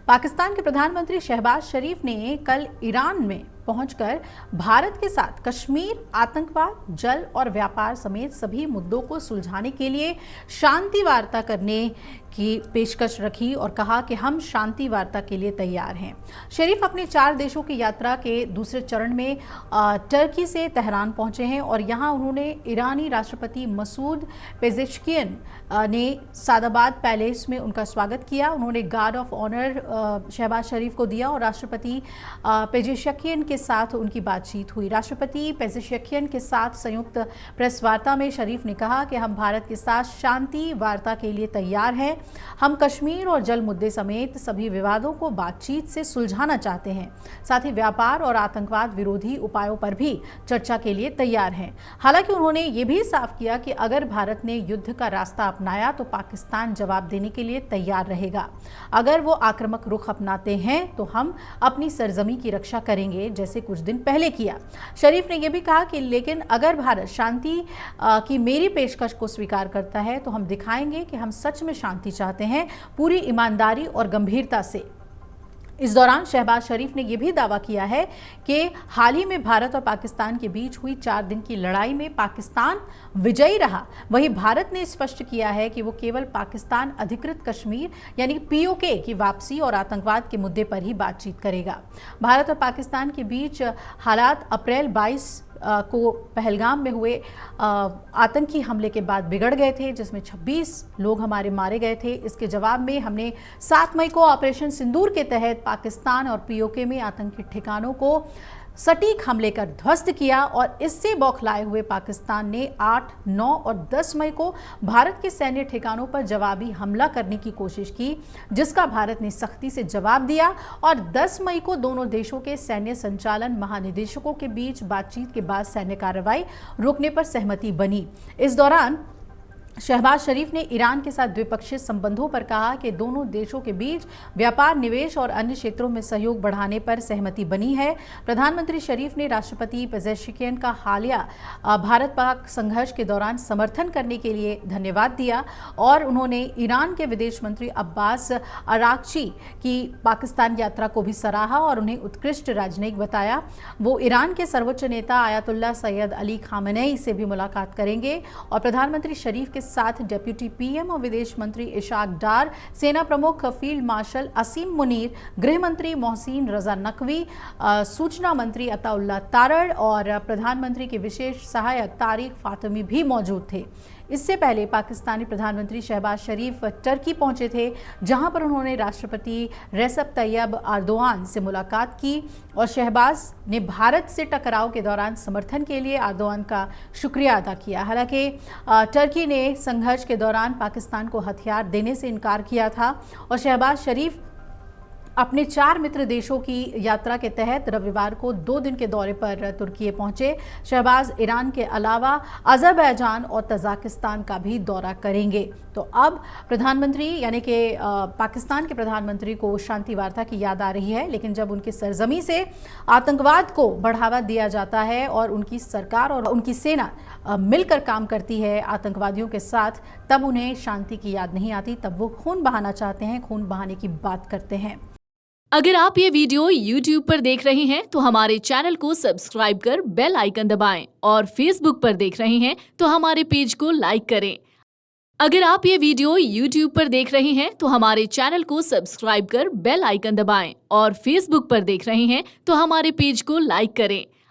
पाकिस्तान के प्रधानमंत्री शहबाज शरीफ ने कल ईरान में पहुंचकर भारत के साथ कश्मीर, आतंकवाद, जल और व्यापार समेत सभी मुद्दों को सुलझाने के लिए शांति वार्ता करने की पेशकश रखी और कहा कि हम शांति वार्ता के लिए तैयार हैं। शरीफ अपने 4 देशों की यात्रा के दूसरे चरण में टर्की से तेहरान पहुंचे हैं और यहां उन्होंने ईरानी राष्ट्रपति मसूद पेजेश्कियन ने सादाबाद पैलेस में उनका स्वागत किया। उन्होंने गार्ड ऑफ ऑनर शहबाज शरीफ को दिया और राष्ट्रपति पेजेश्कियन के साथ उनकी बातचीत हुई। राष्ट्रपति पेजेश्कियन के साथ संयुक्त प्रेस वार्ता में शरीफ ने कहा कि हम भारत के साथ शांति वार्ता के लिए तैयार हैं। हम कश्मीर और जल मुद्दे समेत सभी विवादों को बातचीत से सुलझाना चाहते हैं। साथ ही व्यापार और आतंकवाद विरोधी उपायों पर भी चर्चा के लिए तैयार हैं। हालांकि उन्होंने ये भी साफ किया कि अगर भारत ने युद्ध का रास्ता अपनाया तो पाकिस्तान जवाब देने के लिए तैयार रहेगा। अगर वो आक्रामक रुख अपनाते हैं तो हम अपनी सरजमी की रक्षा करेंगे, जैसे कुछ दिन पहले किया। शरीफ ने यह भी कहा कि लेकिन अगर भारत शांति की मेरी पेशकश को स्वीकार करता है तो हम दिखाएंगे कि हम सच में शांति चाहते हैं, पूरी ईमानदारी और गंभीरता से। इस दौरान शहबाज शरीफ ने यह भी दावा किया है कि हाल ही में भारत और पाकिस्तान के बीच हुई 4 दिन की लड़ाई में पाकिस्तान विजयी रहा। वहीं भारत ने स्पष्ट किया है कि वो केवल पाकिस्तान अधिकृत कश्मीर यानी पीओके की वापसी और आतंकवाद के मुद्दे पर ही बातचीत करेगा। भारत और पाकिस्तान के बीच हालात अप्रैल 22 को पहलगाम में हुए आतंकी हमले के बाद बिगड़ गए थे, जिसमें 26 लोग हमारे मारे गए थे। इसके जवाब में हमने 7 मई को ऑपरेशन सिंदूर के तहत पाकिस्तान और पीओके में आतंकी ठिकानों को सटीक हमले कर ध्वस्त किया और इससे बौखलाए हुए पाकिस्तान ने 8, 9 और 10 मई को भारत के सैन्य ठिकानों पर जवाबी हमला करने की कोशिश की, जिसका भारत ने सख्ती से जवाब दिया और 10 मई को दोनों देशों के सैन्य संचालन महानिदेशकों के बीच बातचीत के बाद सैन्य कार्रवाई रोकने पर सहमति बनी। इस दौरान शहबाज शरीफ ने ईरान के साथ द्विपक्षीय संबंधों पर कहा कि दोनों देशों के बीच व्यापार, निवेश और अन्य क्षेत्रों में सहयोग बढ़ाने पर सहमति बनी है। प्रधानमंत्री शरीफ ने राष्ट्रपति पेजेश्कियन का हालिया भारत पाक संघर्ष के दौरान समर्थन करने के लिए धन्यवाद दिया और उन्होंने ईरान के विदेश मंत्री अब्बास अरागची की पाकिस्तान यात्रा को भी सराहा और उन्हें उत्कृष्ट राजनयिक बताया। वो ईरान के सर्वोच्च नेता आयतुल्लाह सैयद अली खामेनेई से भी मुलाकात करेंगे और प्रधानमंत्री शरीफ के साथ डिप्टी पीएम और विदेश मंत्री इशाक डार, सेना प्रमुख फील्ड मार्शल असीम मुनीर, गृह मंत्री मोहसिन रजा नकवी, सूचना मंत्री अताउल्लाह तारड़ और प्रधानमंत्री के विशेष सहायक तारिक फातिमी भी मौजूद थे। इससे पहले पाकिस्तानी प्रधानमंत्री शहबाज शरीफ टर्की पहुंचे थे, जहां पर उन्होंने राष्ट्रपति रेसेप तैयब एर्दोआन से मुलाकात की और शहबाज ने भारत से टकराव के दौरान समर्थन के लिए एर्दोआन का शुक्रिया अदा किया। हालांकि टर्की ने संघर्ष के दौरान पाकिस्तान को हथियार देने से इनकार किया था और शहबाज शरीफ अपने 4 मित्र देशों की यात्रा के तहत रविवार को 2 दिन के दौरे पर तुर्की पहुंचे। शहबाज ईरान के अलावा अजरबैजान और तजाकिस्तान का भी दौरा करेंगे। तो अब प्रधानमंत्री यानी कि पाकिस्तान के प्रधानमंत्री को शांति वार्ता की याद आ रही है, लेकिन जब उनकी सरजमी से आतंकवाद को बढ़ावा दिया जाता है और उनकी सरकार और उनकी सेना मिलकर काम करती है आतंकवादियों के साथ, तब उन्हें शांति की याद नहीं आती, तब वो खून बहाना चाहते हैं, खून बहाने की बात करते हैं। अगर आप ये वीडियो YouTube पर देख रहे हैं तो हमारे चैनल को सब्सक्राइब कर बेल आइकन दबाएं और Facebook पर देख रहे हैं तो हमारे पेज को लाइक करें। अगर आप ये वीडियो YouTube पर देख रहे हैं तो हमारे चैनल को सब्सक्राइब कर बेल आइकन दबाएं और Facebook पर देख रहे हैं तो हमारे पेज को लाइक करें।